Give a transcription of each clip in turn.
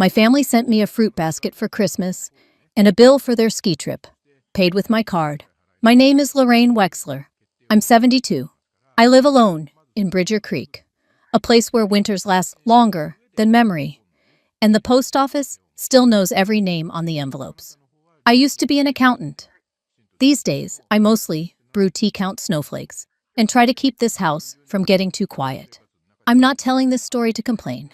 My family sent me a fruit basket for Christmas and a bill for their ski trip, paid with my card. My name is Lorraine Wexler. I'm 72. I live alone in Bridger Creek, a place where winters last longer than memory, and the post office still knows every name on the envelopes. I used to be an accountant. These days, I mostly brew tea-count snowflakes and try to keep this house from getting too quiet. I'm not telling this story to complain.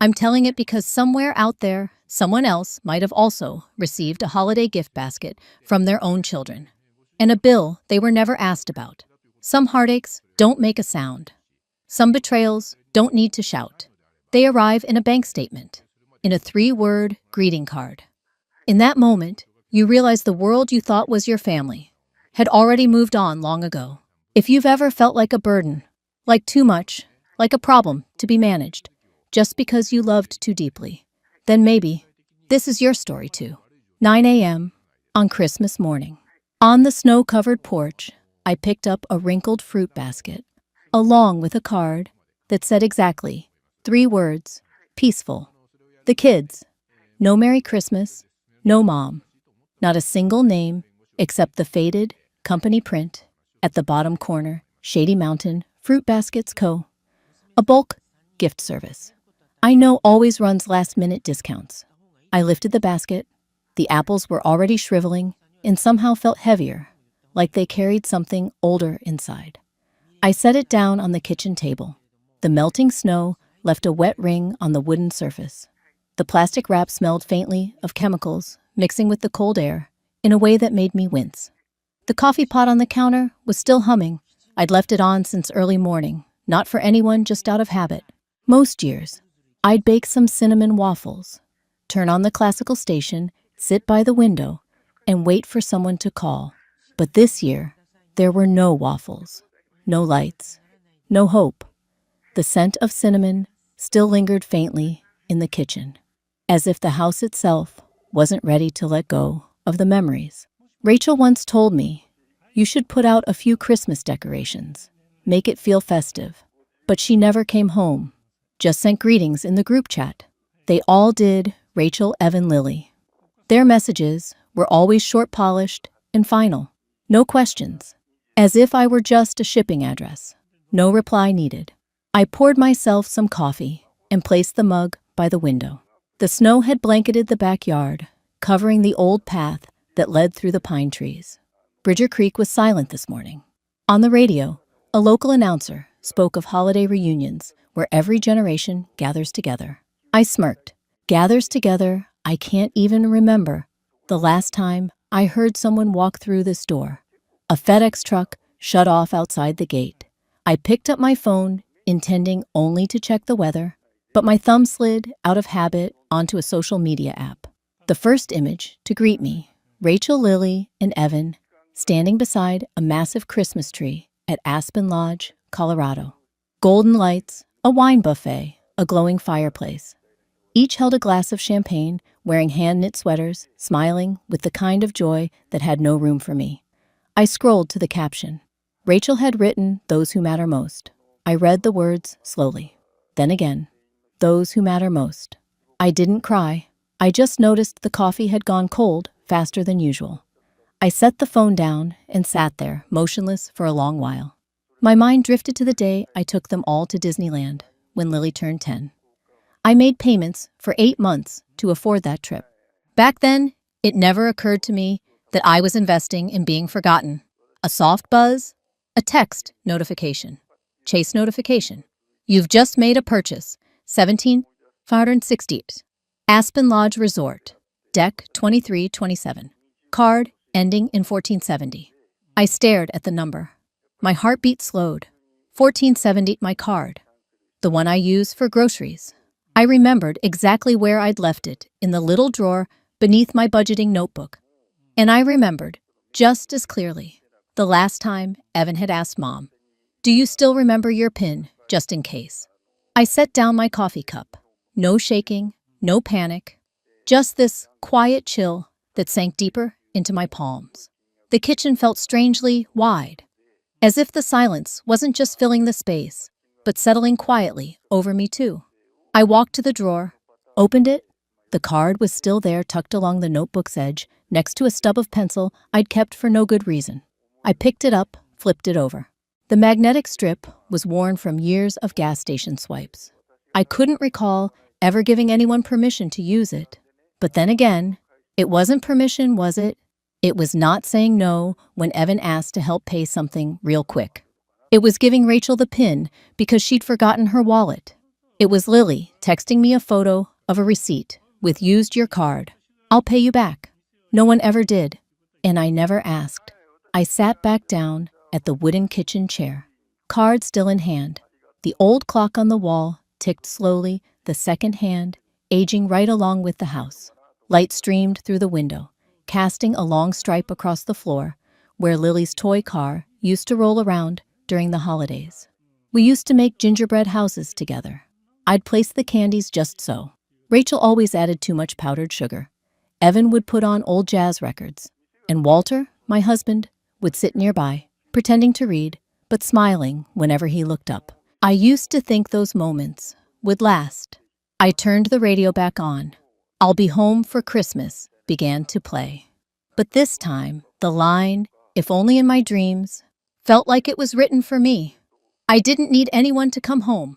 I'm telling it because somewhere out there, someone else might have also received a holiday gift basket from their own children, and a bill they were never asked about. Some heartaches don't make a sound. Some betrayals don't need to shout. They arrive in a bank statement, in a 3-word greeting card. In that moment, you realize the world you thought was your family had already moved on long ago. If you've ever felt like a burden, like too much, like a problem to be managed, just because you loved too deeply, then maybe this is your story too. 9 a.m. on Christmas morning. On the snow-covered porch, I picked up a wrinkled fruit basket, along with a card that said exactly 3 words, peaceful. The kids, no Merry Christmas, no Mom. Not a single name except the faded company print at the bottom corner, Shady Mountain Fruit Baskets Co. A bulk gift service. I know always runs last-minute discounts. I lifted the basket. The apples were already shriveling and somehow felt heavier, like they carried something older inside. I set it down on the kitchen table. The melting snow left a wet ring on the wooden surface. The plastic wrap smelled faintly of chemicals mixing with the cold air in a way that made me wince. The coffee pot on the counter was still humming. I'd left it on since early morning, not for anyone, just out of habit. Most years, I'd bake some cinnamon waffles, turn on the classical station, sit by the window, and wait for someone to call. But this year, there were no waffles, no lights, no hope. The scent of cinnamon still lingered faintly in the kitchen, as if the house itself wasn't ready to let go of the memories. Rachel once told me, "You should put out a few Christmas decorations, make it feel festive." But she never came home, just sent greetings in the group chat. They all did, Rachel, Evan, Lily. Their messages were always short-polished and final. No questions, as if I were just a shipping address. No reply needed. I poured myself some coffee and placed the mug by the window. The snow had blanketed the backyard, covering the old path that led through the pine trees. Bridger Creek was silent this morning. On the radio, a local announcer spoke of holiday reunions where every generation gathers together. I smirked. Gathers together? I can't even remember the last time I heard someone walk through this door. A FedEx truck shut off outside the gate. I picked up my phone, intending only to check the weather, but my thumb slid out of habit onto a social media app. The first image to greet me, Rachel, Lily, and Evan standing beside a massive Christmas tree at Aspen Lodge, Colorado. Golden lights, a wine buffet, a glowing fireplace. Each held a glass of champagne, wearing hand-knit sweaters, smiling with the kind of joy that had no room for me. I scrolled to the caption. Rachel had written, "Those who matter most." I read the words slowly. Then again, "Those who matter most." I didn't cry. I just noticed the coffee had gone cold faster than usual. I set the phone down and sat there, motionless, for a long while. My mind drifted to the day I took them all to Disneyland when Lily turned 10. I made payments for 8 months to afford that trip. Back then, it never occurred to me that I was investing in being forgotten. A soft buzz, a text notification, Chase notification. You've just made a purchase, $17,560. Aspen Lodge Resort, deck 2327. Card ending in 1470. I stared at the number. My heartbeat slowed. 1470, my card. The one I use for groceries. I remembered exactly where I'd left it, in the little drawer beneath my budgeting notebook. And I remembered, just as clearly, the last time Evan had asked Mom, "Do you still remember your PIN, just in case?" I set down my coffee cup. No shaking, no panic, just this quiet chill that sank deeper into my palms. The kitchen felt strangely wide, as if the silence wasn't just filling the space, but settling quietly over me too. I walked to the drawer, opened it, The card was still there, tucked along the notebook's edge, next to a stub of pencil I'd kept for no good reason. I picked it up, flipped it over. The magnetic strip was worn from years of gas station swipes. I couldn't recall ever giving anyone permission to use it. But then again, it wasn't permission, was it? It was not saying no when Evan asked to help pay something real quick. It was giving Rachel the PIN because she'd forgotten her wallet. It was Lily texting me a photo of a receipt with "used your card. I'll pay you back." No one ever did, and I never asked. I sat back down at the wooden kitchen chair, card still in hand. The old clock on the wall ticked slowly, the second hand aging right along with the house. Light streamed through the window, casting a long stripe across the floor where Lily's toy car used to roll around during the holidays. We used to make gingerbread houses together. I'd place the candies just so. Rachel always added too much powdered sugar. Evan would put on old jazz records. And Walter, my husband, would sit nearby, pretending to read, but smiling whenever he looked up. I used to think those moments would last. I turned the radio back on. "I'll be home for Christmas" began to play. But this time, the line, "if only in my dreams," felt like it was written for me. I didn't need anyone to come home.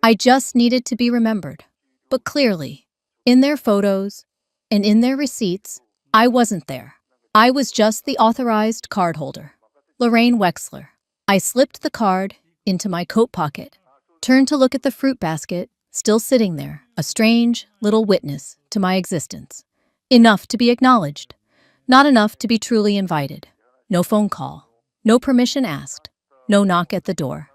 I just needed to be remembered. But clearly, in their photos and in their receipts, I wasn't there. I was just the authorized card holder. Lorraine Wexler. I slipped the card into my coat pocket, turned to look at the fruit basket, still sitting there, a strange little witness to my existence. Enough to be acknowledged, not enough to be truly invited. No phone call, no permission asked, no knock at the door.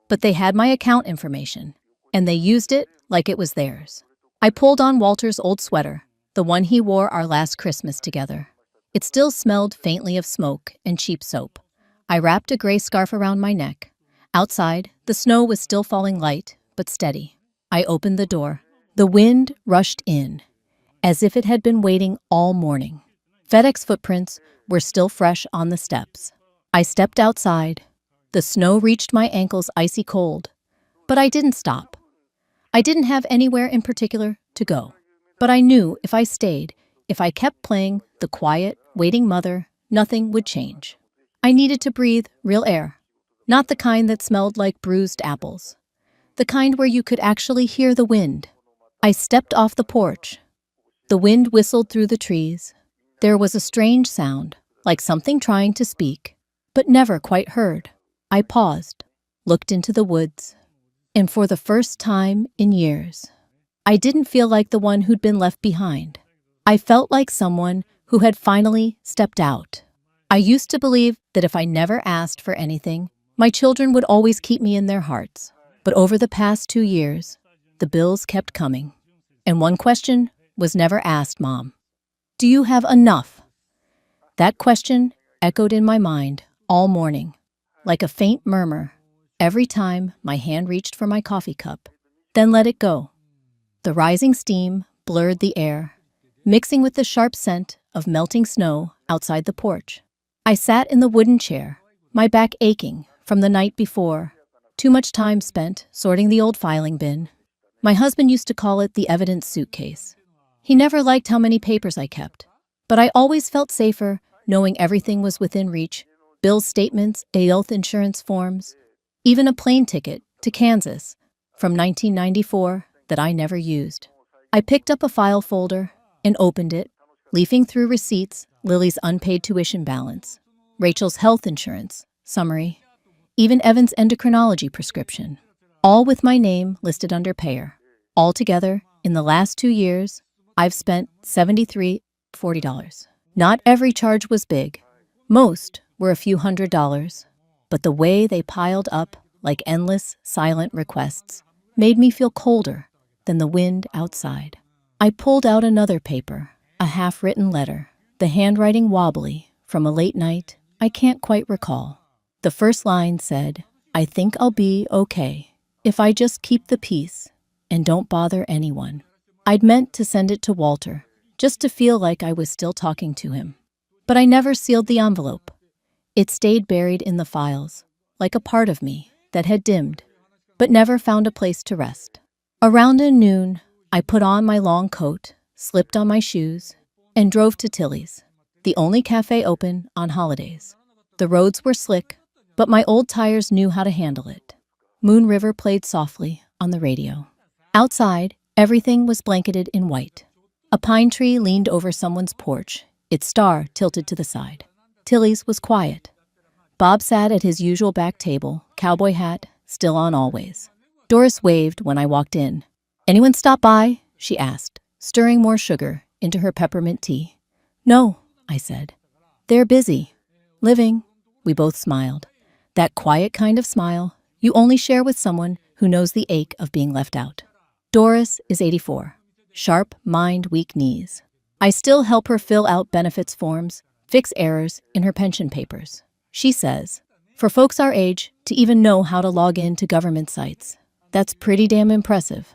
But they had my account information, and they used it like it was theirs. I pulled on Walter's old sweater, the one he wore our last Christmas together. It still smelled faintly of smoke and cheap soap. I wrapped a gray scarf around my neck. Outside, the snow was still falling light, but steady. I opened the door. The wind rushed in, as if it had been waiting all morning. FedEx footprints were still fresh on the steps. I stepped outside. The snow reached my ankles icy cold, but I didn't stop. I didn't have anywhere in particular to go, but I knew if I stayed, if I kept playing the quiet, waiting mother, nothing would change. I needed to breathe real air, not the kind that smelled like bruised apples. The kind where you could actually hear the wind. I stepped off the porch. The wind whistled through the trees. There was a strange sound, like something trying to speak, but never quite heard. I paused, looked into the woods, and for the first time in years, I didn't feel like the one who'd been left behind. I felt like someone who had finally stepped out. I used to believe that if I never asked for anything, my children would always keep me in their hearts. But over the past 2 years, the bills kept coming. And one question was never asked, "Mom, do you have enough?" That question echoed in my mind all morning, like a faint murmur, every time my hand reached for my coffee cup, then let it go. The rising steam blurred the air, mixing with the sharp scent of melting snow outside the porch. I sat in the wooden chair, my back aching from the night before. Too much time spent sorting the old filing bin. My husband used to call it the evidence suitcase. He never liked how many papers I kept, but I always felt safer knowing everything was within reach. Bills, statements, health insurance forms, even a plane ticket to Kansas from 1994 that I never used. I picked up a file folder and opened it, leafing through receipts, Lily's unpaid tuition balance, Rachel's health insurance summary, even Evan's endocrinology prescription, all with my name listed under payer. Altogether, in the last 2 years, I've spent $73.40. Not every charge was big. Most were a few $100s, but the way they piled up like endless, silent requests made me feel colder than the wind outside. I pulled out another paper, a half-written letter, the handwriting wobbly from a late night I can't quite recall. The first line said, "I think I'll be okay if I just keep the peace and don't bother anyone." I'd meant to send it to Walter, just to feel like I was still talking to him. But I never sealed the envelope. It stayed buried in the files, like a part of me that had dimmed, but never found a place to rest. Around noon, I put on my long coat, slipped on my shoes, and drove to Tilly's, the only cafe open on holidays. The roads were slick, but my old tires knew how to handle it. Moon River played softly on the radio. Outside, everything was blanketed in white. A pine tree leaned over someone's porch, its star tilted to the side. Tilly's was quiet. Bob sat at his usual back table, cowboy hat still on always. Doris waved when I walked in. "Anyone stop by?" she asked, stirring more sugar into her peppermint tea. "No," I said. "They're busy. Living." We both smiled. That quiet kind of smile you only share with someone who knows the ache of being left out. Doris is 84. Sharp mind, weak knees. I still help her fill out benefits forms, fix errors in her pension papers. She says, for folks our age to even know how to log in to government sites, that's pretty damn impressive.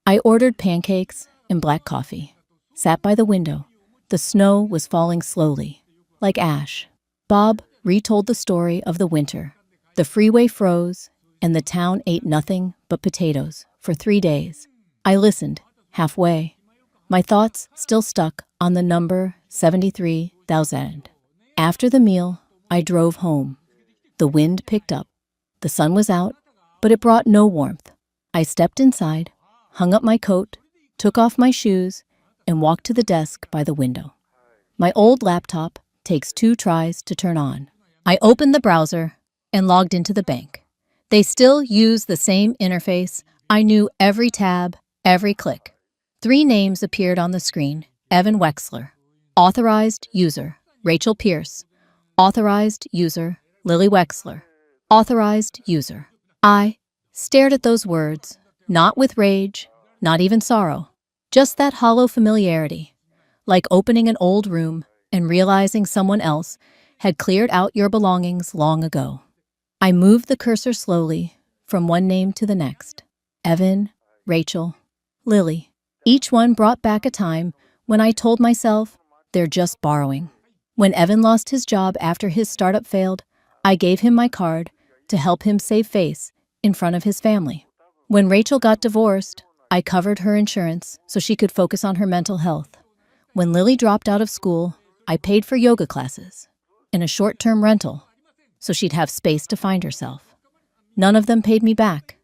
I ordered pancakes and black coffee. Sat by the window. The snow was falling slowly, like ash. Bob retold the story of the winter. The freeway froze, and the town ate nothing but potatoes for 3 days. I listened, halfway. My thoughts still stuck on the number 73,000. After the meal, I drove home. The wind picked up. The sun was out, but it brought no warmth. I stepped inside, hung up my coat, took off my shoes, and walked to the desk by the window. My old laptop takes 2 tries to turn on. I opened the browser and logged into the bank. They still use the same interface. I knew every tab, every click. 3 names appeared on the screen. Evan Wexler. Authorized user, Rachel Pierce. Authorized user, Lily Wexler. Authorized user. I stared at those words, not with rage, not even sorrow, just that hollow familiarity, like opening an old room and realizing someone else had cleared out your belongings long ago. I moved the cursor slowly from one name to the next. Evan, Rachel, Lily. Each one brought back a time when I told myself they're just borrowing. When Evan lost his job after his startup failed, I gave him my card to help him save face in front of his family. When Rachel got divorced, I covered her insurance so she could focus on her mental health. When Lily dropped out of school, I paid for yoga classes and a short-term rental so she'd have space to find herself. None of them paid me back,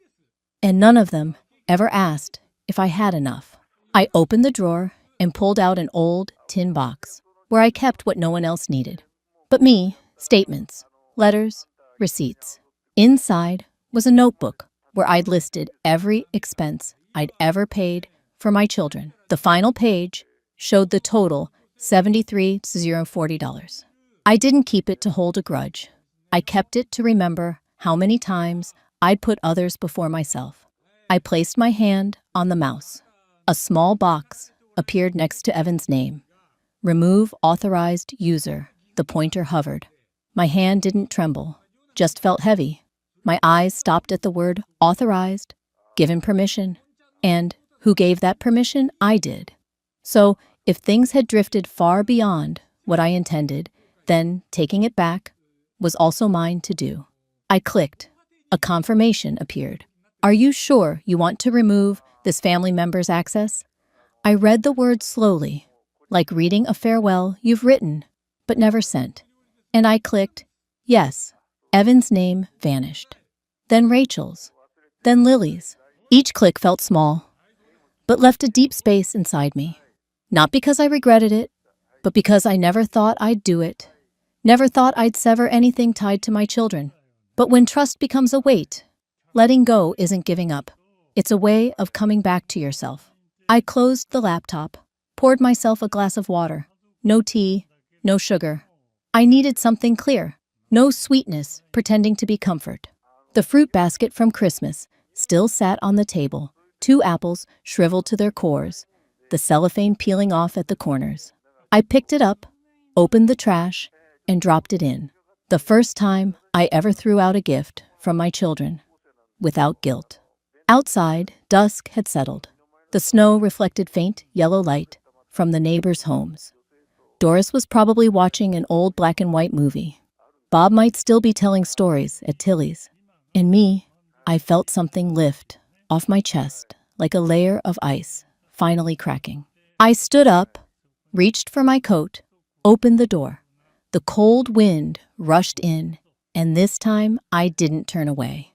and none of them ever asked if I had enough. I opened the drawer and pulled out an old tin box where I kept what no one else needed but me: statements, letters, receipts. Inside was a notebook where I'd listed every expense I'd ever paid for my children. The final page showed the total $73,040. I didn't keep it to hold a grudge. I kept it to remember how many times I'd put others before myself. I placed my hand on the mouse. A small box appeared next to Evan's name. Remove authorized user. The pointer hovered. My hand didn't tremble, just felt heavy. My eyes stopped at the word authorized, given permission, and who gave that permission? I did. So if things had drifted far beyond what I intended, then taking it back was also mine to do. I clicked. A confirmation appeared. Are you sure you want to remove this family member's access? I read the words slowly, like reading a farewell you've written but never sent. And I clicked yes. Evan's name vanished. Then Rachel's. Then Lily's. Each click felt small, but left a deep space inside me. Not because I regretted it, but because I never thought I'd do it. Never thought I'd sever anything tied to my children. But when trust becomes a weight, letting go isn't giving up. It's a way of coming back to yourself. I closed the laptop, poured myself a glass of water. No tea, no sugar. I needed something clear. No sweetness pretending to be comfort. The fruit basket from Christmas still sat on the table, 2 apples shriveled to their cores, the cellophane peeling off at the corners. I picked it up, opened the trash, and dropped it in. The first time I ever threw out a gift from my children, without guilt. Outside, dusk had settled. The snow reflected faint yellow light from the neighbors' homes. Doris was probably watching an old black and white movie. Bob might still be telling stories at Tilly's. In me, I felt something lift off my chest like a layer of ice finally cracking. I stood up, reached for my coat, opened the door. The cold wind rushed in, and this time I didn't turn away.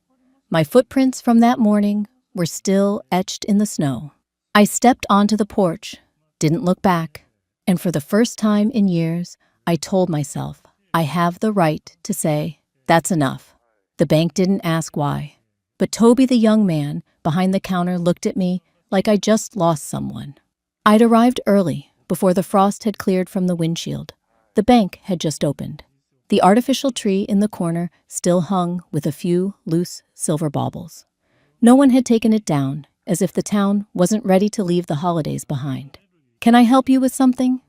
My footprints from that morning were still etched in the snow. I stepped onto the porch, didn't look back, and for the first time in years, I told myself I have the right to say, that's enough. The bank didn't ask why, but Toby, the young man behind the counter, looked at me like I just lost someone. I'd arrived early, before the frost had cleared from the windshield. The bank had just opened. The artificial tree in the corner still hung with a few loose silver baubles. No one had taken it down, as if the town wasn't ready to leave the holidays behind. "Can I help you with something?"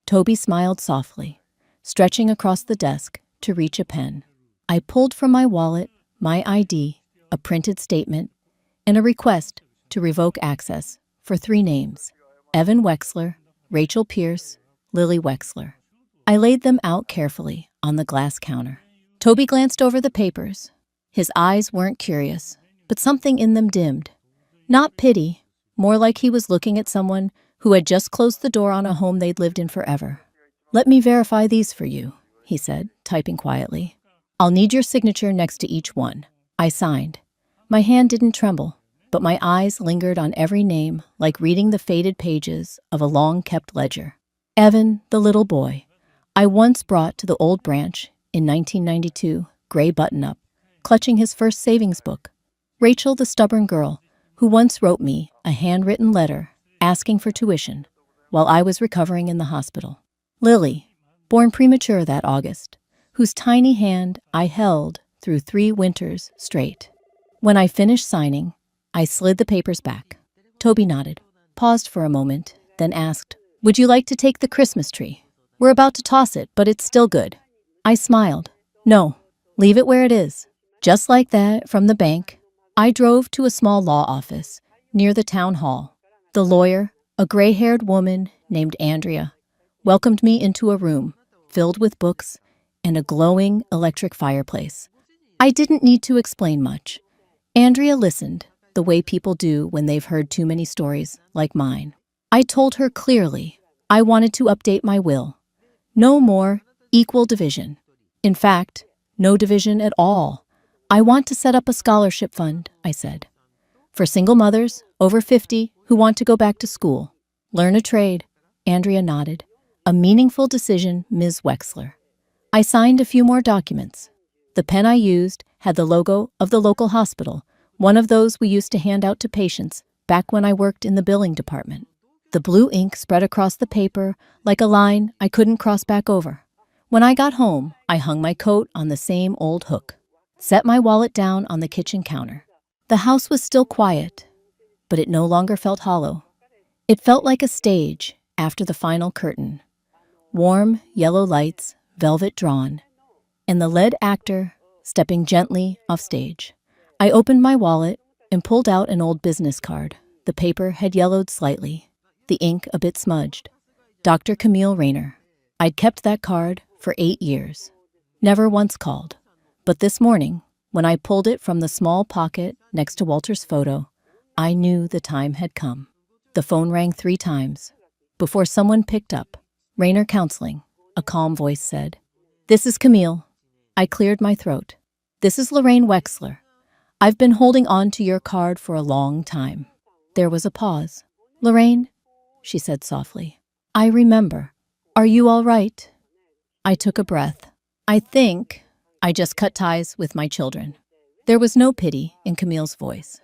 Toby smiled softly, stretching across the desk to reach a pen. I pulled from my wallet my ID, a printed statement, and a request to revoke access for 3 names: Evan Wexler, Rachel Pierce, Lily Wexler. I laid them out carefully on the glass counter. Toby glanced over the papers. His eyes weren't curious, but something in them dimmed. Not pity, more like he was looking at someone who had just closed the door on a home they'd lived in forever. "Let me verify these for you," he said, typing quietly. "I'll need your signature next to each one." I signed. My hand didn't tremble, but my eyes lingered on every name like reading the faded pages of a long-kept ledger. Evan, the little boy I once brought to the old branch in 1992, gray button-up, clutching his first savings book. Rachel, the stubborn girl who once wrote me a handwritten letter asking for tuition while I was recovering in the hospital. Lily, born premature that August, whose tiny hand I held through 3 winters straight. When I finished signing, I slid the papers back. Toby nodded, paused for a moment, then asked, "Would you like to take the Christmas tree? We're about to toss it, but it's still good." I smiled. "No, leave it where it is." Just like that, from the bank, I drove to a small law office near the town hall. The lawyer, a gray-haired woman named Andrea, welcomed me into a room filled with books and a glowing electric fireplace. I didn't need to explain much. Andrea listened, the way people do when they've heard too many stories like mine. I told her clearly I wanted to update my will. No more equal division. In fact, no division at all. "I want to set up a scholarship fund," I said, "for single mothers over 50 who want to go back to school. Learn a trade." Andrea nodded. "A meaningful decision, Ms. Wexler." I signed a few more documents. The pen I used had the logo of the local hospital, one of those we used to hand out to patients back when I worked in the billing department. The blue ink spread across the paper like a line I couldn't cross back over. When I got home, I hung my coat on the same old hook, set my wallet down on the kitchen counter. The house was still quiet, but it no longer felt hollow. It felt like a stage after the final curtain. Warm, yellow lights, velvet drawn, and the lead actor stepping gently off stage. I opened my wallet and pulled out an old business card. The paper had yellowed slightly, the ink a bit smudged. Dr. Camille Rayner. I'd kept that card for 8 years. Never once called. But this morning, when I pulled it from the small pocket next to Walter's photo, I knew the time had come. The phone rang 3 times. Before someone picked up, "Rayner Counseling," a calm voice said. "This is Camille." I cleared my throat. "This is Lorraine Wexler. I've been holding on to your card for a long time." There was a pause. "Lorraine," she said softly, "I remember. Are you all right?" I took a breath. "I think I just cut ties with my children." There was no pity in Camille's voice,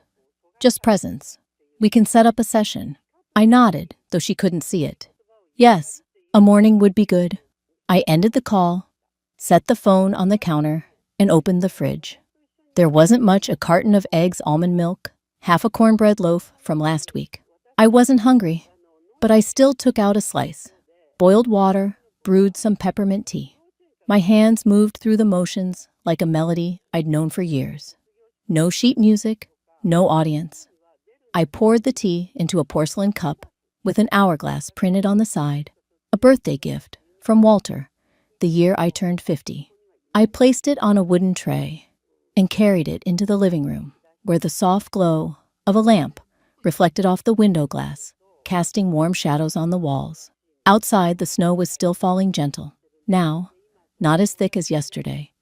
just presence. "We can set up a session." I nodded, though she couldn't see it. "Yes, a morning would be good." I ended the call, set the phone on the counter, and opened the fridge. There wasn't much: a carton of eggs, almond milk, half a cornbread loaf from last week. I wasn't hungry, but I still took out a slice, boiled water, brewed some peppermint tea. My hands moved through the motions like a melody I'd known for years. No sheet music, no audience. I poured the tea into a porcelain cup with an hourglass printed on the side, a birthday gift from Walter, the year I turned 50. I placed it on a wooden tray and carried it into the living room, where the soft glow of a lamp reflected off the window glass casting warm shadows on the walls. Outside, the snow was still falling gentle. Now, not as thick as yesterday,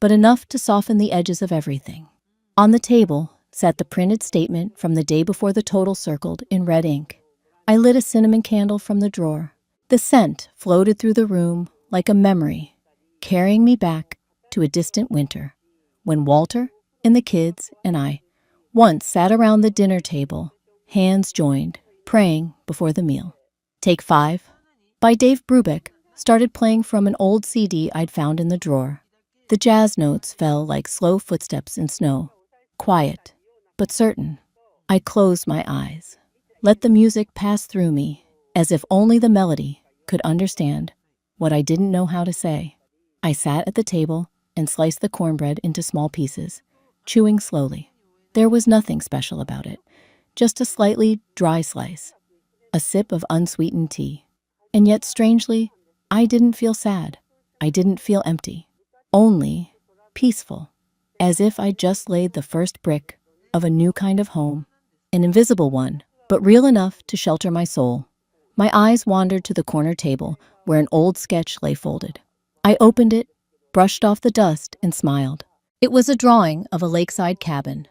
but enough to soften the edges of everything. On the table sat the printed statement from the day before the total circled in red ink. I lit a cinnamon candle from the drawer. The scent floated through the room like a memory, carrying me back to a distant winter, when Walter and the kids and I once sat around the dinner table, hands joined, praying before the meal. Take 5 by Dave Brubeck started playing from an old CD I'd found in the drawer. The jazz notes fell like slow footsteps in snow, quiet but certain. I closed my eyes, let the music pass through me, as if only the melody could understand what I didn't know how to say. I sat at the table and sliced the cornbread into small pieces, chewing slowly. There was nothing special about it, just a slightly dry slice, a sip of unsweetened tea. And yet, strangely, I didn't feel sad. I didn't feel empty, only peaceful, as if I'd just laid the first brick of a new kind of home, an invisible one, but real enough to shelter my soul. My eyes wandered to the corner table where an old sketch lay folded. I opened it, brushed off the dust, and smiled. It was a drawing of a lakeside cabin,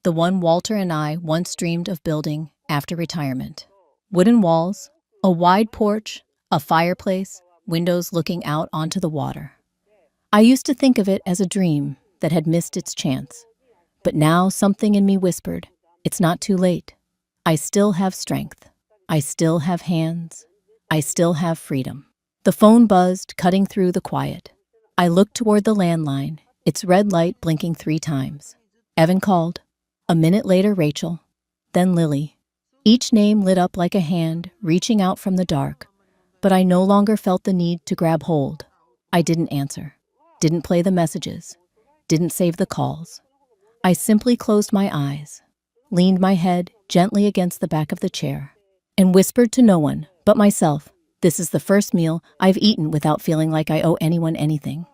the one Walter and I once dreamed of building after retirement. Wooden walls, a wide porch, a fireplace, windows looking out onto the water. I used to think of it as a dream that had missed its chance. But now something in me whispered, it's not too late. I still have strength. I still have hands. I still have freedom. The phone buzzed, cutting through the quiet. I looked toward the landline, its red light blinking 3 times. Evan called. A minute later, Rachel. Then Lily. Each name lit up like a hand reaching out from the dark, but I no longer felt the need to grab hold. I didn't answer, didn't play the messages, didn't save the calls. I simply closed my eyes, leaned my head gently against the back of the chair, and whispered to no one but myself, this is the first meal I've eaten without feeling like I owe anyone anything.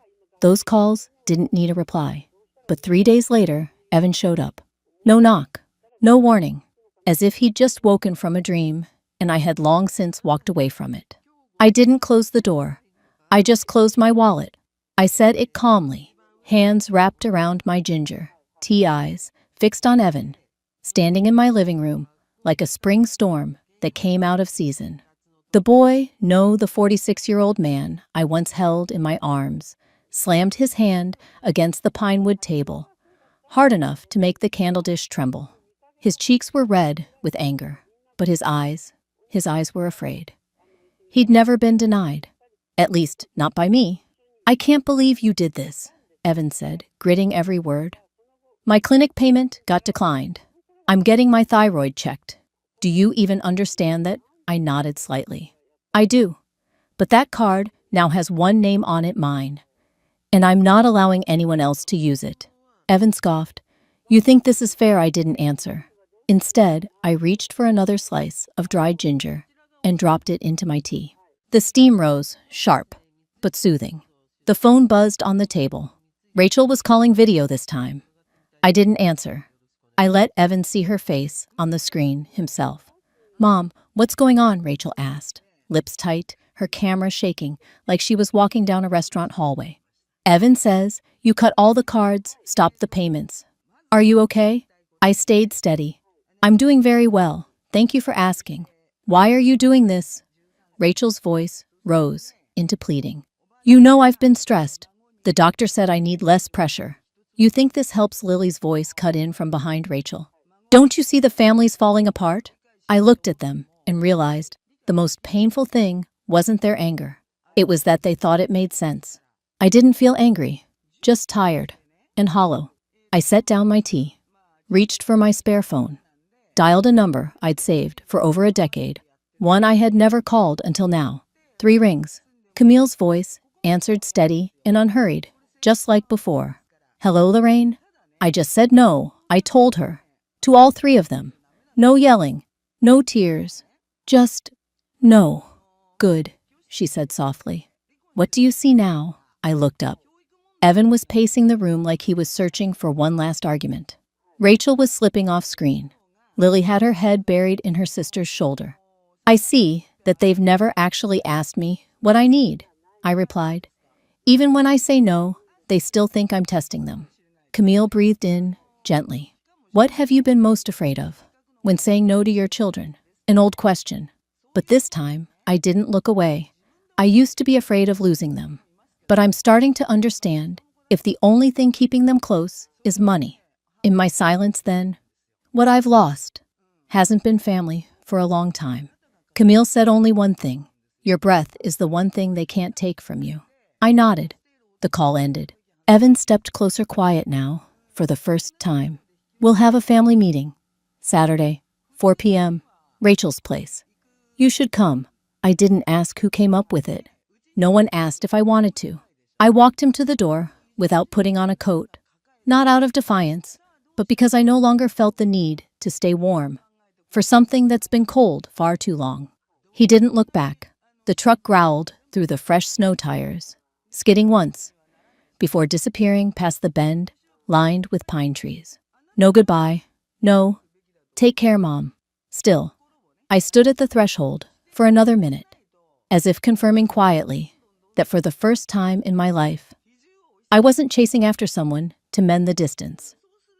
Those calls didn't need a reply, but 3 days later, Evan showed up. No knock, no warning, as if he'd just woken from a dream, and I had long since walked away from it. I didn't close the door. I just closed my wallet. I said it calmly, hands wrapped around my ginger, tea eyes fixed on Evan, standing in my living room like a spring storm that came out of season. The boy, no, the 46-year-old man I once held in my arms, slammed his hand against the pine wood table, hard enough to make the candle dish tremble. His cheeks were red with anger, but his eyes were afraid. He'd never been denied, at least not by me. I can't believe you did this, Evan said, gritting every word. My clinic payment got declined. I'm getting my thyroid checked. Do you even understand that? I nodded slightly. I do, but that card now has one name on it, mine, and I'm not allowing anyone else to use it. Evan scoffed. You think this is fair? I didn't answer. Instead, I reached for another slice of dried ginger and dropped it into my tea. The steam rose, sharp, but soothing. The phone buzzed on the table. Rachel was calling video this time. I didn't answer. I let Evan see her face on the screen himself. Mom, what's going on? Rachel asked, lips tight, her camera shaking like she was walking down a restaurant hallway. Evan says, you cut all the cards, stopped the payments. Are you okay? I stayed steady. I'm doing very well. Thank you for asking. Why are you doing this? Rachel's voice rose into pleading. You know I've been stressed. The doctor said I need less pressure. You think this helps? Lily's voice cut in from behind Rachel. Don't you see the family's falling apart? I looked at them and realized the most painful thing wasn't their anger. It was that they thought it made sense. I didn't feel angry, just tired and hollow. I set down my tea, reached for my spare phone, dialed a number I'd saved for over a decade, one I had never called until now. 3 rings. Camille's voice answered steady and unhurried, just like before. Hello, Lorraine? I just said no, I told her. To all 3 of them. No yelling, no tears, just no. Good, she said softly. What do you see now? I looked up. Evan was pacing the room like he was searching for one last argument. Rachel was slipping off screen. Lily had her head buried in her sister's shoulder. I see that they've never actually asked me what I need, I replied. Even when I say no, they still think I'm testing them. Camille breathed in, gently. What have you been most afraid of when saying no to your children? An old question. But this time, I didn't look away. I used to be afraid of losing them. But I'm starting to understand if the only thing keeping them close is money. In my silence then, what I've lost hasn't been family for a long time. Camille said only one thing. Your breath is the one thing they can't take from you. I nodded. The call ended. Evan stepped closer, quiet now, for the first time. We'll have a family meeting. Saturday, 4 p.m., Rachel's place. You should come. I didn't ask who came up with it. No one asked if I wanted to. I walked him to the door without putting on a coat. Not out of defiance, but because I no longer felt the need to stay warm for something that's been cold far too long. He didn't look back. The truck growled through the fresh snow tires, skidding once, before disappearing past the bend lined with pine trees. No goodbye. No. Take care, Mom. Still, I stood at the threshold for another minute, as if confirming quietly that for the first time in my life, I wasn't chasing after someone to mend the distance.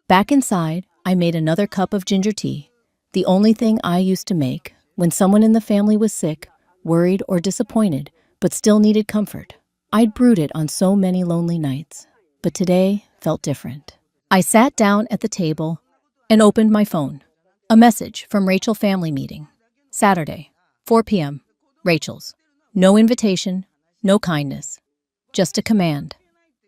Back inside, I made another cup of ginger tea, the only thing I used to make when someone in the family was sick, worried or disappointed, but still needed comfort. I'd brewed it on so many lonely nights, but today felt different. I sat down at the table and opened my phone. A message from Rachel family meeting. Saturday, 4 p.m., Rachel's. No invitation, no kindness, just a command.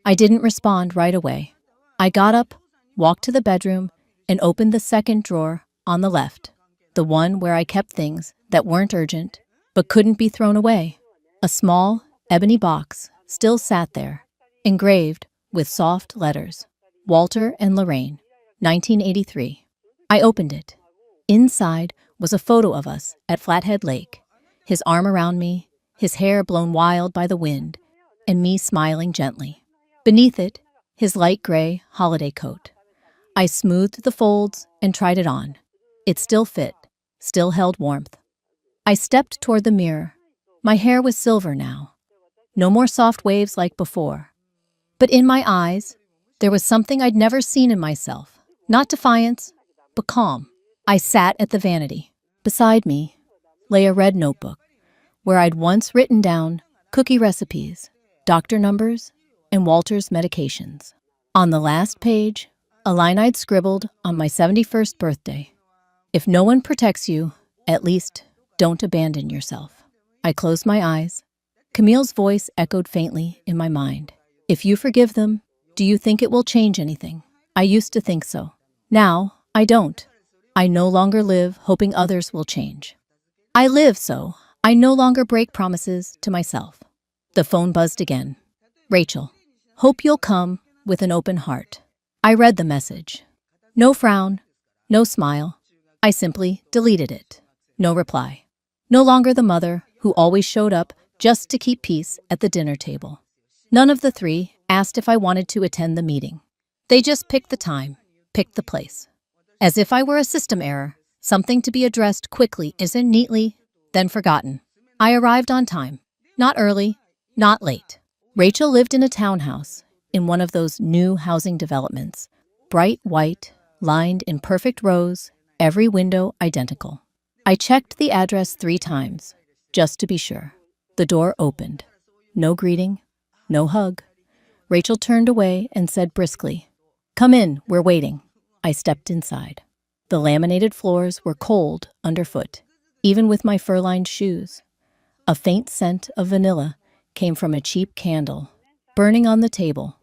I didn't respond right away. I got up, walked to the bedroom, and opened the second drawer on the left, the one where I kept things that weren't urgent but couldn't be thrown away. A small, ebony box still sat there, engraved with soft letters. Walter and Lorraine, 1983. I opened it. Inside was a photo of us at Flathead Lake, his arm around me, his hair blown wild by the wind, and me smiling gently. Beneath it, his light gray holiday coat. I smoothed the folds and tried it on. It still fit, still held warmth. I stepped toward the mirror. My hair was silver now. No more soft waves like before. But in my eyes, there was something I'd never seen in myself. Not defiance, but calm. I sat at the vanity. Beside me lay a red notebook where I'd once written down cookie recipes, doctor numbers, and Walter's medications. On the last page, a line I'd scribbled on my 71st birthday. If no one protects you, at least don't abandon yourself. I closed my eyes. Camille's voice echoed faintly in my mind. If you forgive them, do you think it will change anything? I used to think so. Now, I don't. I no longer live hoping others will change. I live so I no longer break promises to myself. The phone buzzed again. Rachel, hope you'll come with an open heart. I read the message. No frown, no smile. I simply deleted it. No reply. No longer the mother who always showed up just to keep peace at the dinner table. None of the three asked if I wanted to attend the meeting. They just picked the time, picked the place. As if I were a system error, something to be addressed quickly isn't neatly, then forgotten. I arrived on time. Not early, not late. Rachel lived in a townhouse, in one of those new housing developments. Bright white, lined in perfect rows, every window identical. I checked the address 3 times, just to be sure. The door opened. No greeting, no hug. Rachel turned away and said briskly, "Come in, we're waiting." I stepped inside. The laminated floors were cold underfoot, even with my fur-lined shoes. A faint scent of vanilla came from a cheap candle, burning on the table.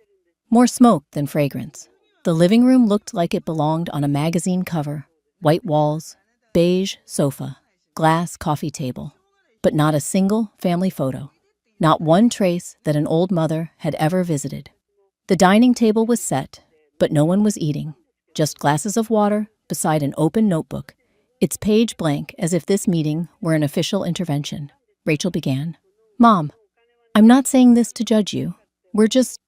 More smoke than fragrance. The living room looked like it belonged on a magazine cover. White walls, beige sofa, glass coffee table. But not a single family photo. Not one trace that an old mother had ever visited. The dining table was set, but no one was eating. Just glasses of water beside an open notebook, its page blank as if this meeting were an official intervention. Rachel began. "Mom, I'm not saying this to judge you. We're just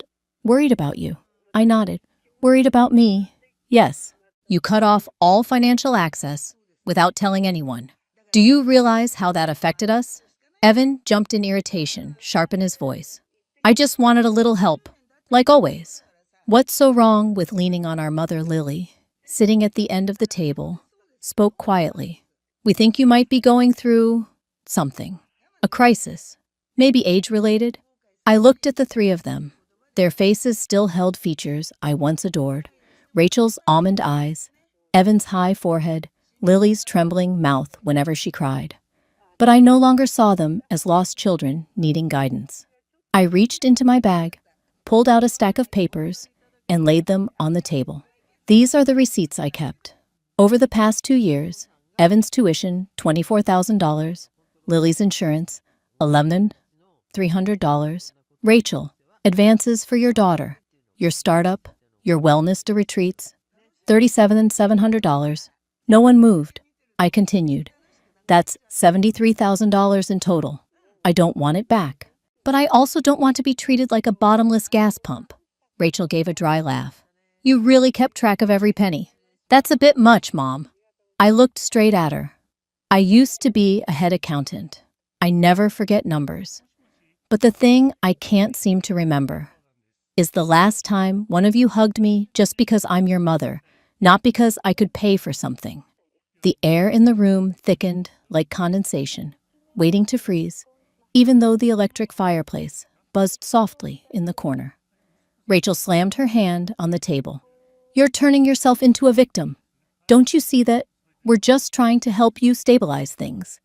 worried about you." I nodded. "Worried about me?" "Yes. You cut off all financial access without telling anyone. Do you realize how that affected us? Evan jumped in irritation, sharp in his voice. I just wanted a little help, like always. What's so wrong with leaning on our mother Lily, sitting at the end of the table, spoke quietly. We think you might be going through something, a crisis, maybe age-related. I looked at the three of them. Their faces still held features I once adored. Rachel's almond eyes, Evan's high forehead, Lily's trembling mouth whenever she cried. But I no longer saw them as lost children needing guidance. I reached into my bag, pulled out a stack of papers, and laid them on the table. These are the receipts I kept. Over the past 2 years, Evan's tuition, $24,000, Lily's insurance, $11,300, Rachel, advances for your daughter, your startup, your wellness to retreats, $37,700. No one moved. I continued. That's $73,000 in total. I don't want it back. But I also don't want to be treated like a bottomless gas pump. Rachel gave a dry laugh. You really kept track of every penny. That's a bit much, Mom. I looked straight at her. I used to be a head accountant. I never forget numbers. But the thing I can't seem to remember is the last time one of you hugged me just because I'm your mother, not because I could pay for something. The air in the room thickened like condensation, waiting to freeze, even though the electric fireplace buzzed softly in the corner. Rachel slammed her hand on the table. You're turning yourself into a victim. Don't you see that? We're just trying to help you stabilize things.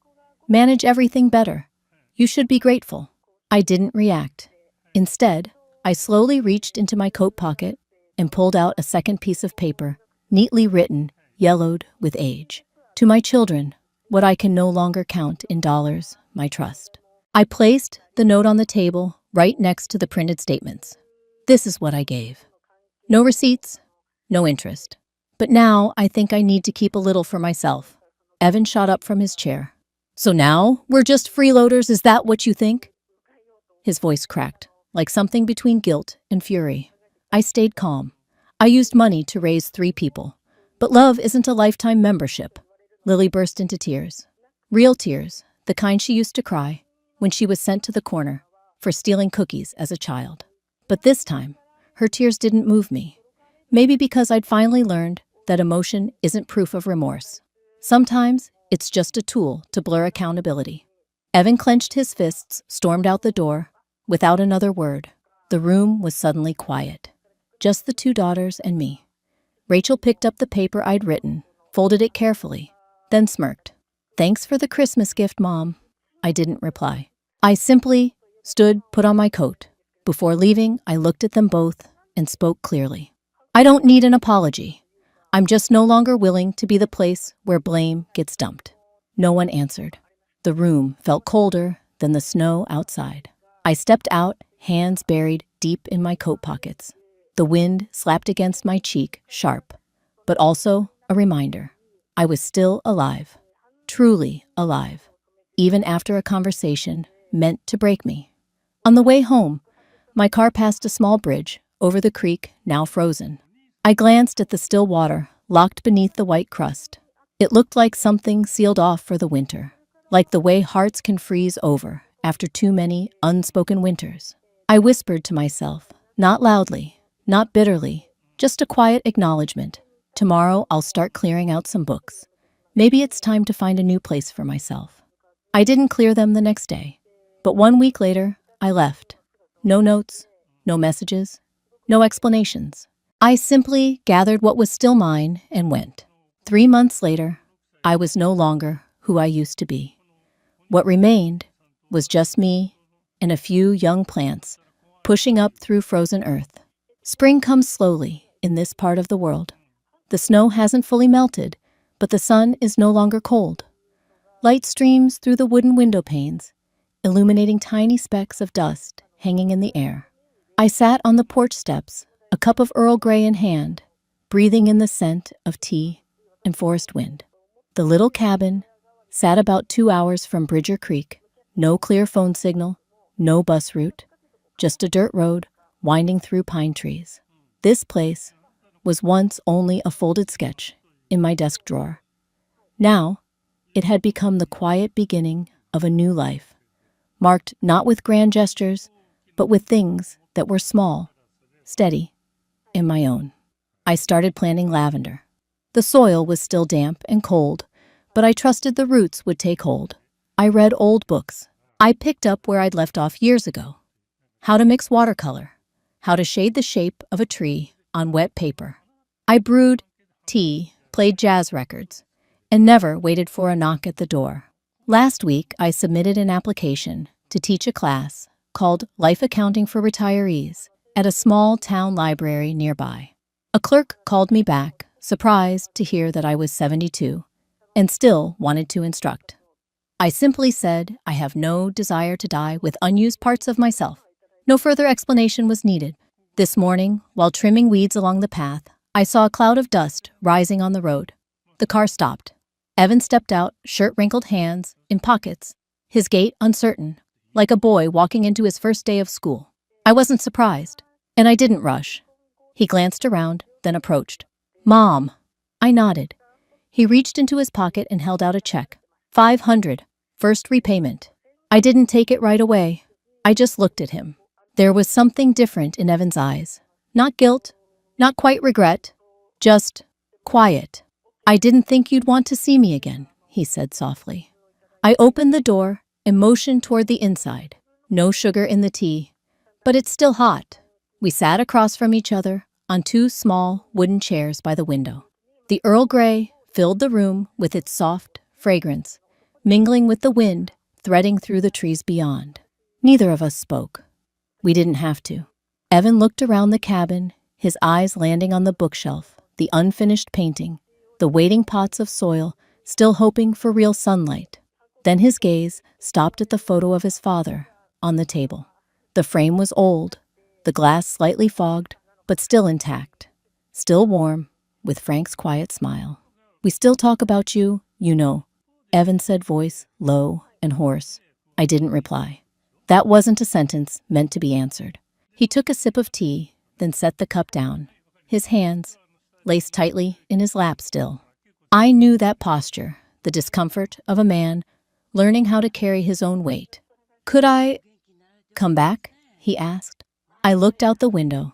Manage everything better. You should be grateful. I didn't react. Instead, I slowly reached into my coat pocket and pulled out a second piece of paper, neatly written, yellowed with age. To my children, what I can no longer count in dollars, my trust. I placed the note on the table right next to the printed statements. This is what I gave. No receipts, no interest. But now I think I need to keep a little for myself. Evan shot up from his chair. So now we're just freeloaders, is that what you think? His voice cracked, like something between guilt and fury. I stayed calm. I used money to raise 3 people. But love isn't a lifetime membership. Lily burst into tears. Real tears, the kind she used to cry when she was sent to the corner for stealing cookies as a child. But this time, her tears didn't move me. Maybe because I'd finally learned that emotion isn't proof of remorse. Sometimes it's just a tool to blur accountability. Evan clenched his fists, stormed out the door, without another word. The room was suddenly quiet. Just the 2 daughters and me. Rachel picked up the paper I'd written, folded it carefully, then smirked. Thanks for the Christmas gift, Mom. I didn't reply. I simply stood, put on my coat. Before leaving, I looked at them both and spoke clearly. I don't need an apology. I'm just no longer willing to be the place where blame gets dumped. No one answered. The room felt colder than the snow outside. I stepped out, hands buried deep in my coat pockets. The wind slapped against my cheek, sharp, but also a reminder. I was still alive, truly alive, even after a conversation meant to break me. On the way home, my car passed a small bridge over the creek, now frozen. I glanced at the still water, locked beneath the white crust. It looked like something sealed off for the winter, like the way hearts can freeze over after too many unspoken winters. I whispered to myself, not loudly, not bitterly, just a quiet acknowledgement. Tomorrow I'll start clearing out some books. Maybe it's time to find a new place for myself. I didn't clear them the next day, but 1 week later, I left. No notes, no messages, no explanations. I simply gathered what was still mine and went. 3 months later, I was no longer who I used to be. What remained was just me and a few young plants pushing up through frozen earth. Spring comes slowly in this part of the world. The snow hasn't fully melted, but the sun is no longer cold. Light streams through the wooden window panes, illuminating tiny specks of dust hanging in the air. I sat on the porch steps, a cup of Earl Grey in hand, breathing in the scent of tea and forest wind. The little cabin sat about 2 hours from Bridger Creek. No clear phone signal, no bus route, just a dirt road winding through pine trees. This place was once only a folded sketch in my desk drawer. Now, It had become the quiet beginning of a new life, marked not with grand gestures, but with things that were small, steady, and my own. I started planting lavender. The soil was still damp and cold, but I trusted the roots would take hold. I read old books. I picked up where I'd left off years ago. How to mix watercolor, how to shade the shape of a tree on wet paper. I brewed tea, played jazz records, and never waited for a knock at the door. Last week, I submitted an application to teach a class called Life Accounting for Retirees at a small town library nearby. A clerk called me back, surprised to hear that I was 72 and still wanted to instruct. I simply said I have no desire to die with unused parts of myself. No further explanation was needed. This morning, while trimming weeds along the path, I saw a cloud of dust rising on the road. The car stopped. Evan stepped out, shirt-wrinkled hands in pockets, his gait uncertain, like a boy walking into his first day of school. I wasn't surprised, and I didn't rush. He glanced around, then approached. "Mom." I nodded. He reached into his pocket and held out a check. $500, first repayment. I didn't take it right away. I just looked at him. There was something different in Evan's eyes. Not guilt, not quite regret, just quiet. "I didn't think you'd want to see me again," he said softly. I opened the door and motioned toward the inside. No sugar in the tea, but it's still hot. We sat across from each other on two small wooden chairs by the window. The Earl Grey filled the room with its soft fragrance, mingling with the wind threading through the trees beyond. Neither of us spoke. We didn't have to. Evan looked around the cabin, his eyes landing on the bookshelf, the unfinished painting, the waiting pots of soil, still hoping for real sunlight. Then his gaze stopped at the photo of his father on the table. The frame was old, the glass slightly fogged, but still intact, still warm, with Frank's quiet smile. "We still talk about you, you know," Evan said, voice low and hoarse. I didn't reply. That wasn't a sentence meant to be answered. He took a sip of tea, then set the cup down, his hands laced tightly in his lap still. I knew that posture, the discomfort of a man learning how to carry his own weight. "Could I come back?" he asked. I looked out the window.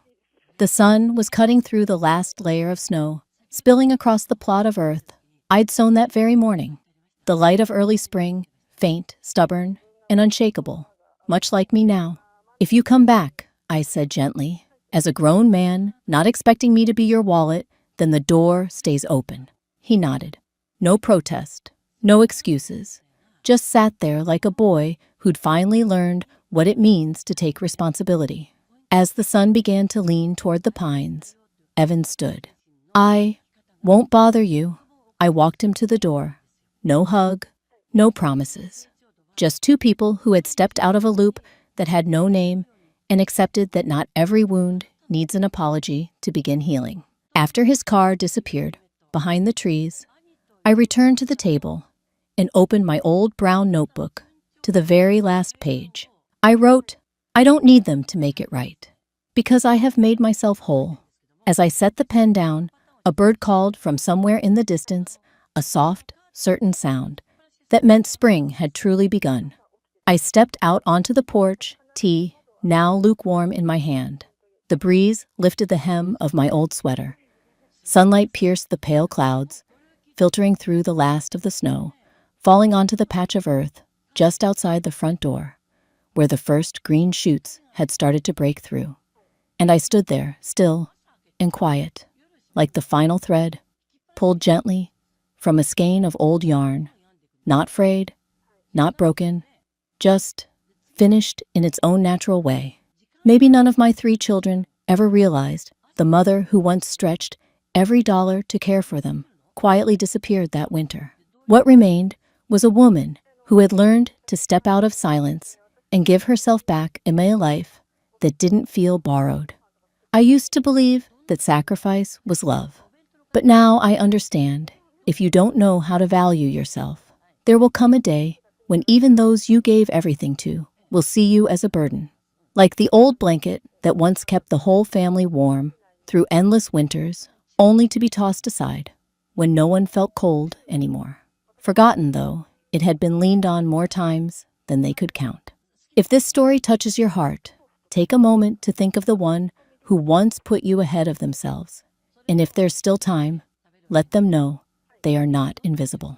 The sun was cutting through the last layer of snow, spilling across the plot of earth I'd sown that very morning. The light of early spring, faint, stubborn, and unshakable, much like me now. "If you come back," I said gently, "as a grown man, not expecting me to be your wallet, then the door stays open." He nodded. No protest, no excuses. Just sat there like a boy who'd finally learned what it means to take responsibility. As the sun began to lean toward the pines, Evan stood. "I won't bother you." I walked him to the door. No hug, no promises. Just two people who had stepped out of a loop that had no name and accepted that not every wound needs an apology to begin healing. After his car disappeared behind the trees, I returned to the table and opened my old brown notebook to the very last page. I wrote, "I don't need them to make it right, because I have made myself whole." As I set the pen down, a bird called from somewhere in the distance, a soft, certain sound that meant spring had truly begun. I stepped out onto the porch, tea now lukewarm in my hand. The breeze lifted the hem of my old sweater. Sunlight pierced the pale clouds, filtering through the last of the snow, falling onto the patch of earth just outside the front door, where the first green shoots had started to break through. And I stood there, still and quiet, like the final thread, pulled gently from a skein of old yarn, not frayed, not broken, just finished in its own natural way. Maybe none of my 3 children ever realized the mother who once stretched every dollar to care for them quietly disappeared that winter. What remained was a woman who had learned to step out of silence and give herself back in a life that didn't feel borrowed. I used to believe that sacrifice was love, but now I understand, if you don't know how to value yourself, there will come a day when even those you gave everything to will see you as a burden. Like the old blanket that once kept the whole family warm through endless winters, only to be tossed aside when no one felt cold anymore. Forgotten, though, it had been leaned on more times than they could count. If this story touches your heart, take a moment to think of the one who once put you ahead of themselves. And if there's still time, let them know they are not invisible.